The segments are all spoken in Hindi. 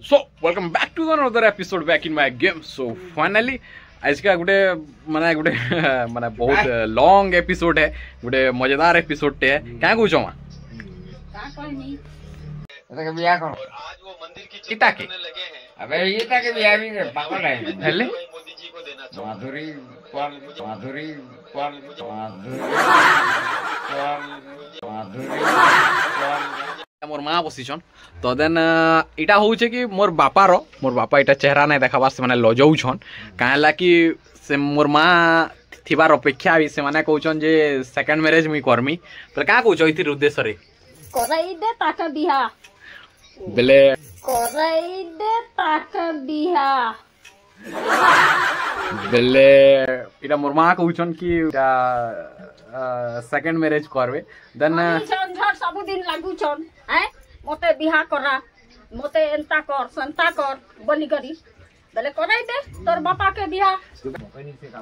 So welcome back to another episode back in my game. So finally आज का गुटे माने गुटे माने बहुत लॉन्ग एपिसोड है, गुटे मजेदार एपिसोड टे है। क्या कहू छमा का कहनी एटा के बियाह करो। आज वो मंदिर की चिता के लगे हैं। अबे ये ता के बियाह भी पागल है हेले मोदी जी को देना चाहिए। माधुरी मोर माँ बसीछन तो देन इटा होउछे कि मोर बापा इटा चेहरा नहीं देखाबा से माने लजौछन काहेला कि से मोर माँ थिबार अपेक्षा भी से माने कहउछन जे सेकंड मैरिज मी करमी पर का कहउछ इति उद्देश्य रे करई दे ताका बिहा बेले करई दे ताका बिहा बेले इटा मोर माँ कहउछन कि इटा सेकंड मैरिज करबे देन झंझट सब दिन लागुछन हैं मते बिहा करा मते एंता कर संता कर बोली करी बेले कराई दे तोर बापा के बिहा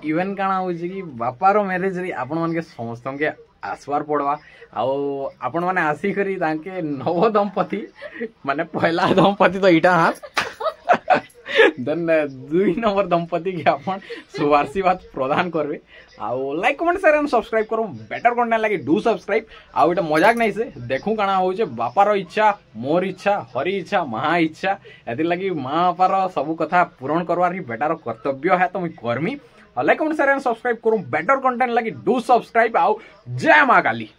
इवन काना होजी कि बापा रो मैरिज रे आपण मन के समस्त के आसवार पड़वा आउ आपण माने आसी करी ताके नव दंपति माने पहला दंपति तो इटा हाथ देन दुई नंबर दंपति के अपन शुभाशीर्वाद प्रदान करबे आउ like comment share and subscribe करो बेटर कंटेंट लगे डू सब्सक्राइब आउ एटा मजाक नहीं से देखू काना होचे बापार इच्छा मोर इच्छा हरि इच्छा महा इच्छा एति लगी मां बापार सब कथा पूर्ण करवार ही बेटार कर्तव्य है तो मैं करमी like comment share and subscribe करूं बेटर कंटेंट लगी डू सब्सक्राइब आउ जय मां काली।